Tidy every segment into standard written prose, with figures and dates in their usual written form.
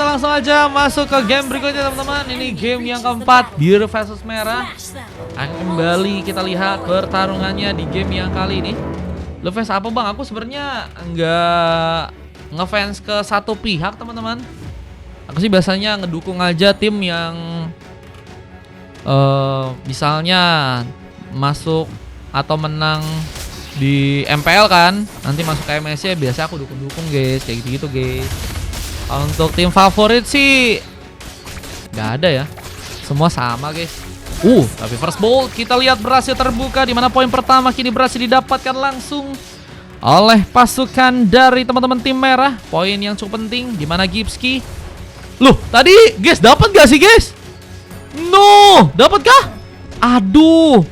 kita langsung aja masuk ke game berikutnya teman-teman. Ini game yang keempat, Biru versus Merah. Akan kembali kita lihat pertarungannya di game yang kali ini. Lu fans apa bang? Aku sebenarnya nggak ngefans ke satu pihak teman-teman. Aku sih biasanya ngedukung aja tim yang misalnya masuk atau menang di MPL kan, nanti masuk ke MSC biasa aku dukung guys, kayak gitu guys. Untuk tim favorit sih nggak ada ya, semua sama guys. Tapi first ball kita lihat berhasil terbuka, di mana poin pertama kini berhasil didapatkan langsung oleh pasukan dari teman-teman tim merah. Poin yang cukup penting, di mana Gipski. Loh, tadi guys dapat gak sih guys? No, dapat kah? Aduh.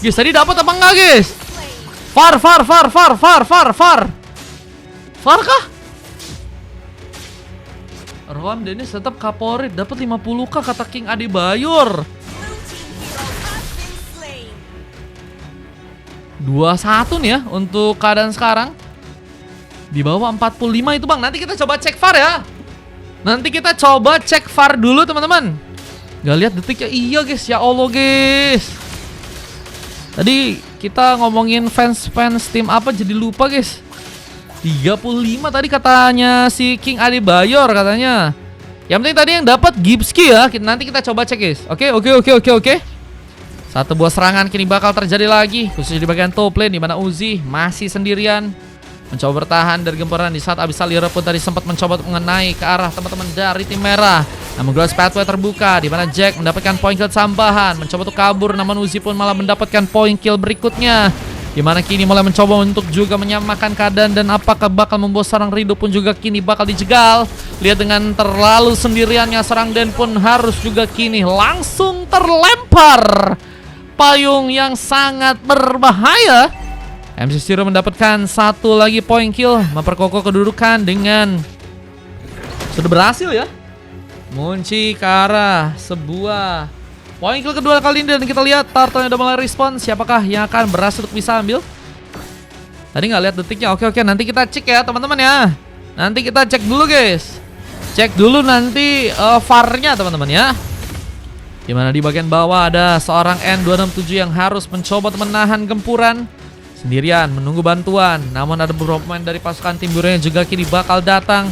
Guys, tadi dapat apa enggak guys? Far kah? Roam Dennis tetap kaporit, dapat 50k kata King Adebayor. 2-1 nih ya untuk keadaan sekarang. Di bawah 45 itu bang. Nanti kita coba cek VAR ya. Nanti kita coba cek VAR dulu teman-teman. Gak lihat detiknya. Iya guys, ya Allah guys. Tadi kita ngomongin fans tim apa jadi lupa guys. 35 tadi katanya si King Adebayor katanya. Yang penting tadi yang dapat Gipski ya. Nanti kita coba cek guys. Oke. Satu buah serangan kini bakal terjadi lagi, khususnya di bagian top lane, di mana Uzi masih sendirian mencoba bertahan dari gempuran. Di saat Abyssal Hero pun tadi sempat mencoba mengenai ke arah teman-teman dari tim merah. Namun Grass Pathway terbuka, di mana Jack mendapatkan poin kill tambahan, mencoba untuk kabur, namun Uzi pun malah mendapatkan poin kill berikutnya, di mana kini mulai mencoba untuk juga menyamakan keadaan. Dan apakah bakal membuat seorang Rido pun juga kini bakal dijegal. Lihat dengan terlalu sendiriannya seorang Den pun harus juga kini langsung terlempar. Payung yang sangat berbahaya. MC Zero mendapatkan satu lagi poin kill, memperkokoh kedudukan dengan sudah berhasil ya Munci ke arah sebuah poin kill kedua kali ini. Dan kita lihat Turtle udah mulai respon. Siapakah yang akan berhasil untuk bisa ambil? Tadi nggak lihat detiknya. Oke, nanti kita cek ya teman-teman ya. Nanti kita cek dulu guys. Cek dulu nanti VAR-nya teman-teman ya. Dimana di bagian bawah ada seorang N267 yang harus mencoba menahan gempuran sendirian, menunggu bantuan. Namun ada beberapa pemain dari pasukan tim biru yang juga kini bakal datang,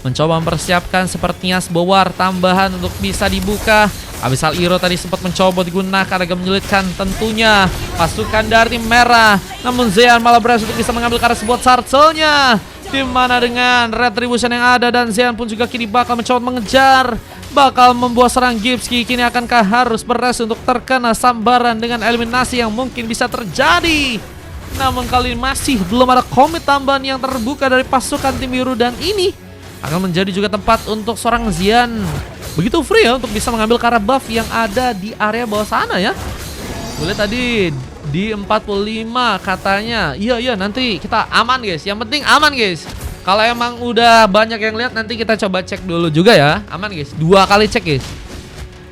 mencoba mempersiapkan sepertinya sebuah war tambahan untuk bisa dibuka. Abyssal Hero tadi sempat mencoba digunakan agak menyulitkan tentunya pasukan dari tim merah. Namun Zean malah berhasil untuk bisa mengambil ke arah sebuah turtle-nya, dimana dengan retribution yang ada dan Zean pun juga kini bakal mencoba mengejar, bakal membuat serang Gipski. Kini akankah harus berhasil untuk terkena sambaran dengan eliminasi yang mungkin bisa terjadi. Namun kali ini masih belum ada komit tambahan yang terbuka dari pasukan tim biru, dan ini akan menjadi juga tempat untuk seorang Zian begitu free ya untuk bisa mengambil karena buff yang ada di area bawah sana ya. Boleh tadi di 45 katanya. Iya nanti kita aman guys. Yang penting aman guys. Kalau emang udah banyak yang lihat nanti kita coba cek dulu juga ya. Aman guys. 2 kali cek guys.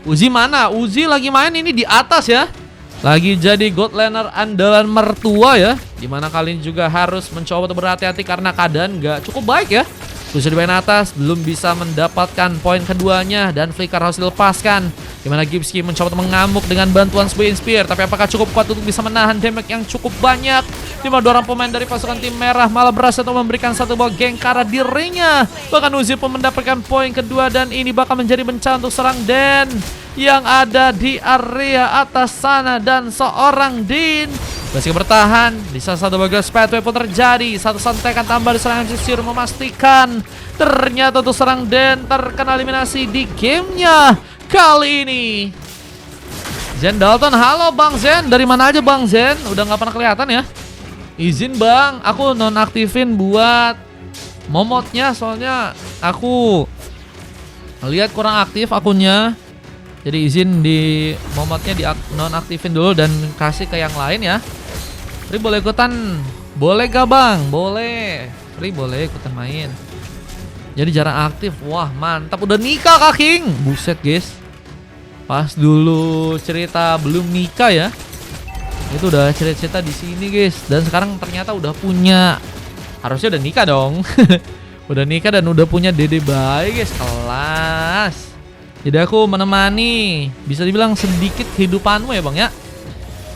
Uzi mana? Uzi lagi main ini di atas ya. Lagi jadi god laner andalan mertua ya. Dimana kali ini juga harus mencoba untuk berhati-hati karena keadaan gak cukup baik ya. Terus di bagian atas belum bisa mendapatkan poin keduanya dan flicker harus dilepaskan. Dimana Gipski mencoba mengamuk dengan bantuan sebuah Inspire. Tapi apakah cukup kuat untuk bisa menahan damage yang cukup banyak? Dimana 2 orang pemain dari pasukan tim merah malah berhasil untuk memberikan satu buah gank ke arah dirinya. Bahkan Uzi pun mendapatkan poin kedua, dan ini bakal menjadi bencana untuk serang Den yang ada di area atas sana. Dan seorang Din masih bertahan di salah satu bagian Pathway pun terjadi. Satu santekan tambah di serangan Sisir memastikan ternyata untuk serang Den terkena eliminasi di gamenya kali ini. Zen Dalton, halo Bang Zen. Dari mana aja Bang Zen? Udah nggak pernah kelihatan ya. Izin Bang, aku nonaktifin buat momotnya, soalnya aku lihat kurang aktif akunnya. Jadi izin di momotnya di nonaktifin dulu dan kasih ke yang lain ya. Free boleh ikutan? Boleh gak Bang? Boleh. Free boleh ikutan main. Jadi jarang aktif. Wah mantap, udah nikah Kak King. Buset guys. Pas dulu cerita belum nikah ya. Itu udah cerita-cerita di sini guys. Dan sekarang ternyata udah punya. Harusnya udah nikah dong. Udah nikah dan udah punya dede bayi guys, kelas. Jadi aku menemani, bisa dibilang sedikit kehidupanmu ya bang ya.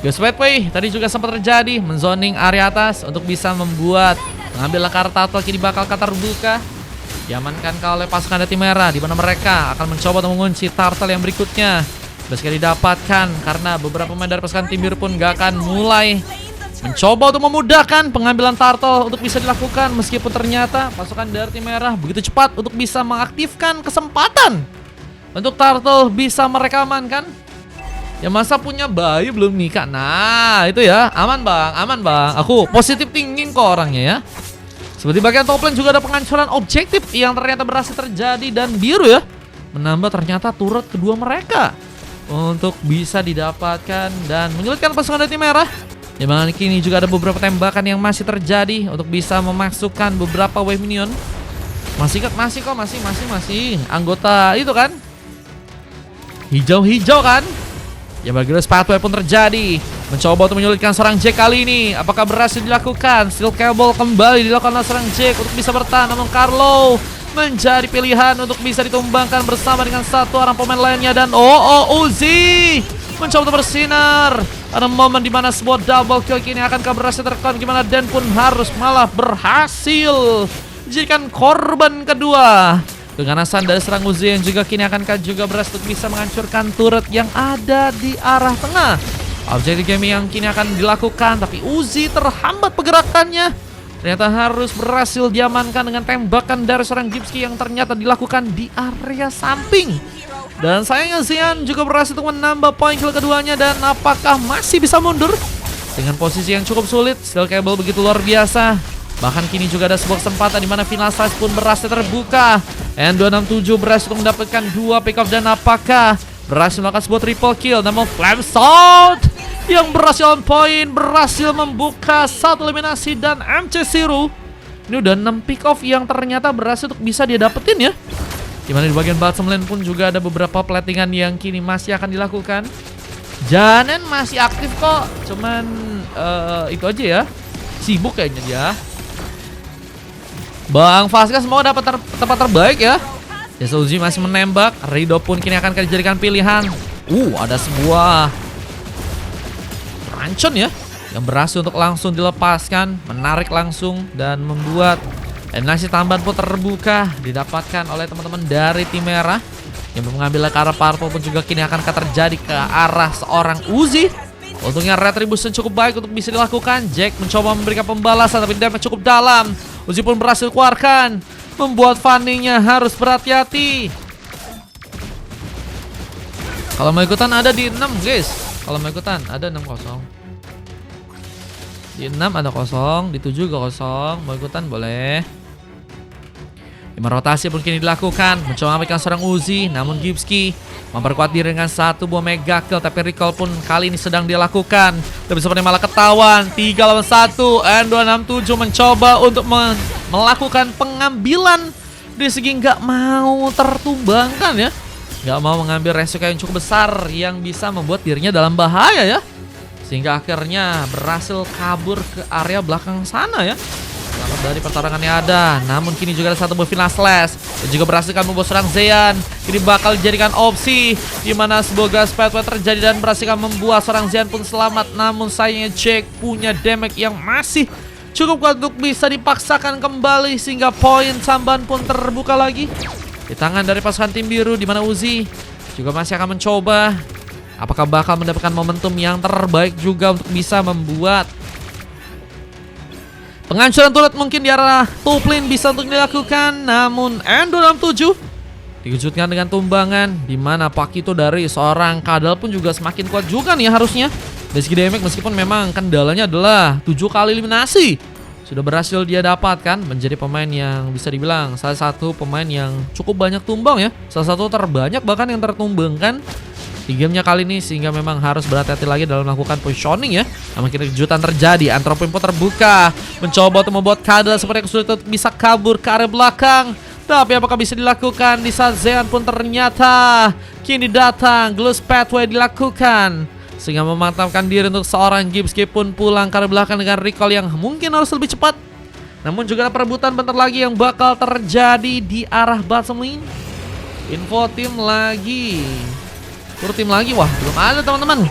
Ghost Pathway tadi juga sempat terjadi menzoning area atas untuk bisa membuat mengambil langkah turtle kini bakal terbuka. Diamankan oleh pasukan dari tim merah, di mana mereka akan mencoba untuk mengunci turtle yang berikutnya. Sudah sekali didapatkan karena beberapa pemain dari pasukan tim biru pun gak akan mulai mencoba untuk memudahkan pengambilan turtle untuk bisa dilakukan, meskipun ternyata pasukan dari tim merah begitu cepat untuk bisa mengaktifkan kesempatan untuk turtle bisa mereka amankan. Ya masa punya bayi belum nikah. Nah itu ya, aman bang. Aku positif thinking kok orangnya ya. Seperti bagian top lane juga ada penghancuran objektif yang ternyata berhasil terjadi, dan biru ya menambah ternyata turret kedua mereka untuk bisa didapatkan dan menyulitkan pasukan dari tim merah. Di mana kini juga ada beberapa tembakan yang masih terjadi untuk bisa memasukkan beberapa wave minion. Masih anggota itu kan, hijau kan. Ya bagi Ghost Pathway pun terjadi, mencoba untuk menyulitkan seorang Jack kali ini. Apakah berhasil dilakukan? Steel Cable kembali dilakukan oleh seorang Jack untuk bisa bertahan, namun Carlo menjadi pilihan untuk bisa ditumbangkan bersama dengan satu orang pemain lainnya. Dan Uzi mencoba untuk bersinar. Ada momen dimana sebuah double kill kini akan berhasil terkon, gimana Dan pun harus malah berhasil jadikan korban kedua. Keganasan dari serang Uzi yang juga kini akan juga berhasil untuk bisa menghancurkan turret yang ada di arah tengah. Objektif game yang kini akan dilakukan, tapi Uzi terhambat pergerakannya. Ternyata harus berhasil diamankan dengan tembakan dari seorang Gipsy yang ternyata dilakukan di area samping. Dan sayangnya Xian juga berhasil untuk menambah poin kill keduanya, dan apakah masih bisa mundur dengan posisi yang cukup sulit. Steel Cable begitu luar biasa. Bahkan kini juga ada sebuah kesempatan di mana final size pun berhasil terbuka. N267 berhasil untuk mendapatkan 2 pick off, dan apakah berhasil melakukan sebuah triple kill. Namun Flame Sword yang berhasil on point, berhasil membuka satu eliminasi, dan MC Zero ini udah 6 pick off yang ternyata berhasil untuk bisa dia dapetin ya. Dimana di bagian bottom lane pun juga ada beberapa platingan yang kini masih akan dilakukan. Janen masih aktif kok, cuman itu aja ya, sibuk kayaknya dia. Bang Vasca semoga dapat tempat terbaik ya. Yasuji masih menembak. Rido pun kini akan dijadikan pilihan. Ada sebuah rancun ya yang berhasil untuk langsung dilepaskan, menarik langsung dan membuat eliminasi tambahan pun terbuka didapatkan oleh teman-teman dari tim merah. Yang mengambil ke arah purple pun juga kini akan terjadi ke arah seorang Uzi. Untungnya retribution cukup baik untuk bisa dilakukan. Jack mencoba memberikan pembalasan, tapi damage cukup dalam. Uzi pun berhasil keluarkan, membuat Fanny-nya harus berhati-hati. Kalau mau ikutan ada di 6 guys. Kalau mau ikutan ada 6 kosong. Di 6 ada kosong, di 7 juga kosong. Mau ikutan boleh. 5 rotasi pun kini dilakukan, mencoba mengamankan seorang Uzi, namun Gipsy memperkuat diri dengan satu buah mega kill, tapi recall pun kali ini sedang dilakukan. Tapi sepertinya malah ketahuan. 3 lawan 1. N267 mencoba untuk melakukan pengambilan dari segi nggak mau tertumbangkan ya, nggak mau mengambil resiko yang cukup besar yang bisa membuat dirinya dalam bahaya ya, sehingga akhirnya berhasil kabur ke area belakang sana ya. Selamat dari pertarungannya ada, namun kini juga ada satu buah final slash dan juga berhasil membuat serang Zeyan. Ini bakal dijadikan opsi di mana sebuah Ghost Pathway terjadi dan berhasil membuat seorang Zeyan pun selamat. Namun sayangnya Jack punya damage yang masih cukup kuat untuk bisa dipaksakan kembali, sehingga poin tambahan pun terbuka lagi di tangan dari pasukan tim biru, di mana Uzi juga masih akan mencoba apakah bakal mendapatkan momentum yang terbaik juga untuk bisa membuat penghancuran turret mungkin di arah top lane bisa untuk dilakukan. Namun N267 dikejutkan dengan tumbangan, di mana Pakito dari seorang Kadal pun juga semakin kuat juga nih harusnya. Dari segi damage meskipun memang kendalanya adalah 7 kali eliminasi sudah berhasil dia dapatkan, menjadi pemain yang bisa dibilang salah satu pemain yang cukup banyak tumbang ya, salah satu terbanyak bahkan yang tertumbangkan di gamenya kali ini, sehingga memang harus berhati-hati lagi dalam melakukan positioning ya. Namun kejutan terjadi, Antropin pun terbuka, mencoba untuk membuat Kadal seperti kesulitan untuk bisa kabur ke area belakang. Tapi apakah bisa dilakukan di saat Zeyan pun ternyata kini datang, Ghost Pathway dilakukan, sehingga memantapkan diri untuk seorang Gipsy pun pulang ke arah belakang dengan recall yang mungkin harus lebih cepat. Namun juga ada perebutan bentar lagi yang bakal terjadi di arah bottom lane. Info tim lagi. Turun tim lagi, wah belum ada teman-teman.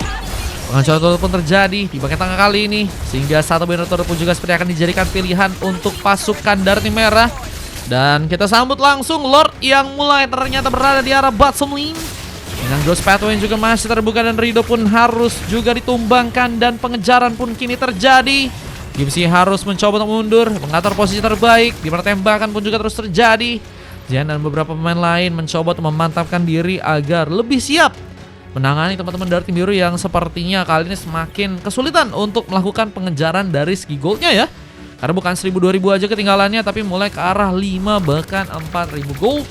Pengacuan pun terjadi di bagian tengah kali ini. Sehingga satu banner turret pun juga seperti akan dijadikan pilihan untuk pasukan dari tim merah. Dan kita sambut langsung Lord yang mulai ternyata berada di arah bottom lane. Dengan Ghost Pathway juga masih terbuka dan Rido pun harus juga ditumbangkan. Dan pengejaran pun kini terjadi. Gipsy harus mencoba untuk mundur, mengatur posisi terbaik, di mana tembakan pun juga terus terjadi. Zian dan beberapa pemain lain mencoba untuk memantapkan diri agar lebih siap menangani teman-teman dari tim biru yang sepertinya kali ini semakin kesulitan untuk melakukan pengejaran dari segi goldnya ya. Karena bukan 1000-2000 aja ketinggalannya, tapi mulai ke arah 5 bahkan 4000 gold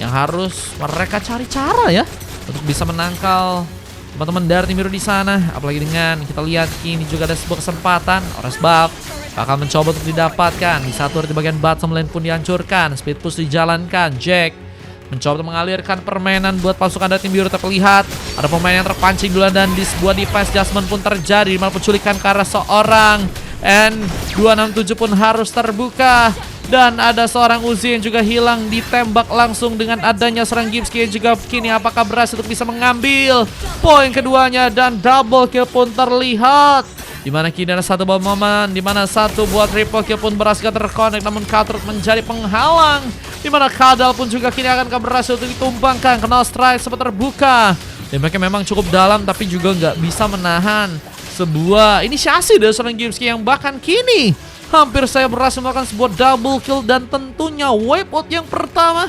yang harus mereka cari cara ya untuk bisa menangkal teman-teman dari tim biru di sana. Apalagi dengan kita lihat ini juga ada sebuah kesempatan. Orange buff bakal mencoba untuk didapatkan. Di satu di bagian bottom lane pun dihancurkan. Speed push dijalankan. Jack mencoba untuk mengalirkan permainan buat pasukan dari tim biru. Tapi lihat ada pemain yang terpancing duluan dan di sebuah defense adjustment pun terjadi. Di mana penculikan ke arah seorang N267 pun harus terbuka. Dan ada seorang Uzi yang juga hilang ditembak langsung dengan adanya serang Gipsy yang juga kini apakah berhasil untuk bisa mengambil poin keduanya dan double kill pun terlihat. Dimana kini ada satu buah momen, dimana satu buah triple kill pun berhasil terkonek, namun Cutthroat menjadi penghalang. Dimana Kadal pun juga kini akan berhasil untuk ditumbangkan, kenal strike sempat terbuka. Dan mereka memang cukup dalam tapi juga nggak bisa menahan sebuah inisiasi dari seorang Gipsy yang bahkan kini hampir saya berhasil melakukan sebuah double kill dan tentunya wipe out yang pertama.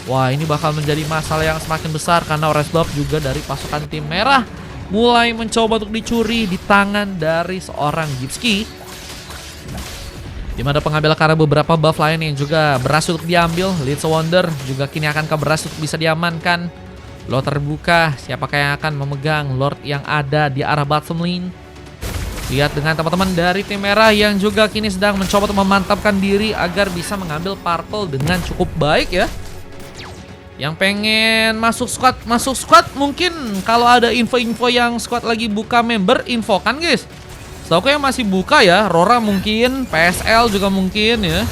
Wah, ini bakal menjadi masalah yang semakin besar karena Orange buff juga dari pasukan tim merah mulai mencoba untuk dicuri di tangan dari seorang Gipsy. Dimana pengambil karena beberapa buff lain yang juga berhasil untuk diambil. Leeds Wonder juga kini akan berhasil untuk bisa diamankan. Lord terbuka, siapakah yang akan memegang Lord yang ada di arah bottom lane. Lihat dengan teman-teman dari tim merah yang juga kini sedang mencoba untuk memantapkan diri agar bisa mengambil purple dengan cukup baik ya. Yang pengen masuk squad mungkin kalau ada info-info yang squad lagi buka member, infokan guys. Setahu yang masih buka ya, Rora mungkin, PSL juga mungkin ya.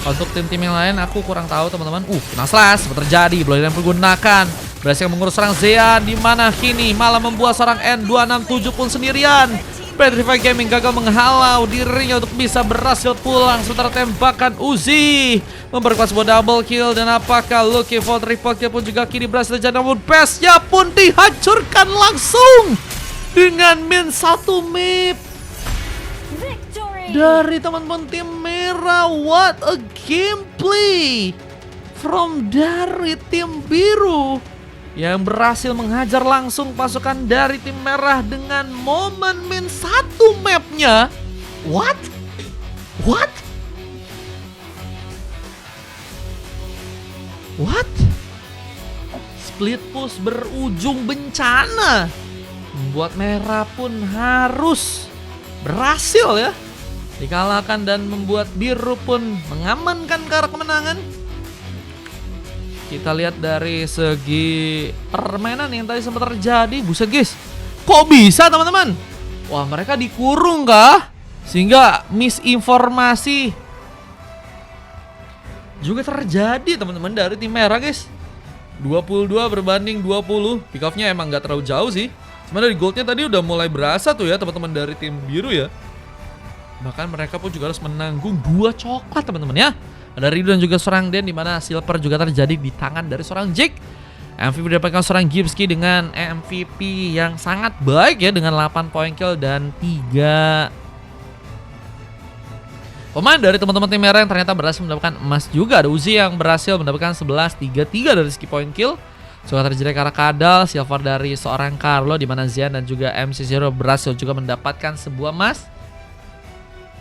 Untuk tim-tim yang lain aku kurang tahu teman-teman. Kena slash terjadi, belum dipergunakan. Berhasil mengurus serang Zean, di mana kini malah membuat seorang N267 pun sendirian. Petrify Gaming gagal menghalau dirinya untuk bisa berhasil pulang. Sementara tembakan Uzi memperkuat sebuah double kill. Dan apakah Lucky for triple kill pun juga kini berhasil terjadi. Namun base-nya pun dihancurkan langsung dengan min 1 map dari teman-teman tim merah. What a gameplay from dari tim biru yang berhasil menghajar langsung pasukan dari tim merah dengan momen min 1 mapnya. What? Split push berujung bencana, membuat merah pun harus berhasil ya dikalahkan dan membuat biru pun mengamankan ke arah kemenangan. Kita lihat dari segi permainan yang tadi sempat terjadi. Buset guys, kok bisa teman-teman? Wah, mereka dikurung kah? Sehingga misinformasi juga terjadi teman-teman dari tim merah guys. 22 berbanding 20. Pick off-nya emang gak terlalu jauh sih. Cuma dari goldnya tadi udah mulai berasa tuh ya teman-teman dari tim biru ya. Bahkan mereka pun juga harus menanggung 2 coklat teman-teman ya. Ada Rido dan juga seorang Den, di mana silver juga terjadi di tangan dari seorang Jake. MVP didapatkan seorang Gipsy dengan MVP yang sangat baik ya, dengan 8 poin kill dan 3 pemain dari teman-teman tim merah yang ternyata berhasil mendapatkan emas juga. Ada Uzi yang berhasil mendapatkan 11-3-3 dari segi poin kill. Juga terjadi karena Kadal, silver dari seorang Carlo, di mana Zian dan juga MC0 berhasil juga mendapatkan sebuah emas.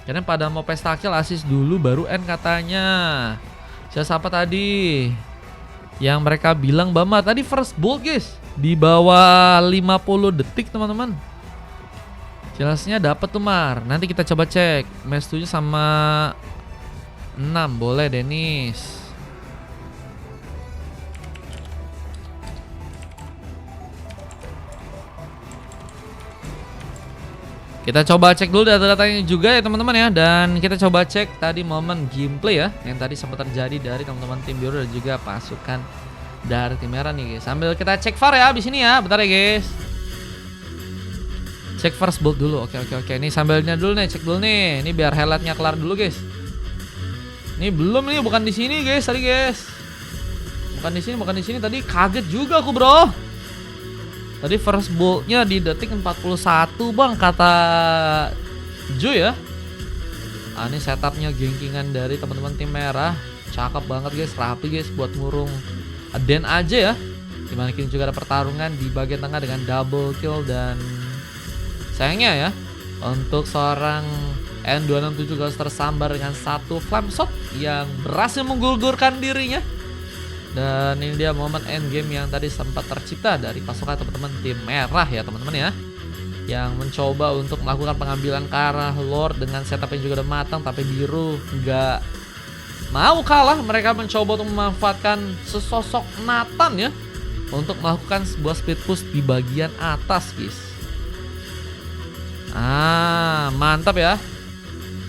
Karena pada mau pesta kill assist dulu baru N katanya. Siapa tadi yang mereka bilang Bama tadi first bolt guys di bawah 50 detik teman-teman. Jelasnya dapat tuh Mar. Nanti kita coba cek. Match 7 sama 6 boleh Dennis. Kita coba cek dulu data-datanya juga ya teman-teman ya. Dan kita coba cek tadi momen gameplay ya, yang tadi sempat terjadi dari teman-teman tim biru dan juga pasukan dari tim merah nih guys. Sambil kita cek VAR ya abis ini ya, bentar ya guys. Cek first bolt dulu, oke. Ini sambilnya dulu nih, cek dulu nih. Ini biar highlightnya kelar dulu guys. Ini belum nih, bukan di sini guys tadi guys. Bukan di sini tadi, kaget juga aku bro. Tadi first boltnya di detik 41 bang, kata Joy ya. Ini setupnya gengkingan dari teman-teman tim merah. Cakep banget guys, rapi guys buat ngurung Den aja ya. Dimana kini juga ada pertarungan di bagian tengah dengan double kill. Dan sayangnya ya, untuk seorang N267 Ghost tersambar dengan satu flame shot yang berhasil menggugurkan dirinya. Dan ini dia momen endgame yang tadi sempat tercipta dari pasukan teman-teman tim merah ya teman-teman ya, yang mencoba untuk melakukan pengambilan ke arah Lord dengan setup yang juga udah matang. Tapi biru nggak mau kalah, mereka mencoba untuk memanfaatkan sesosok Nathan ya untuk melakukan sebuah speed push di bagian atas guys. Mantap ya.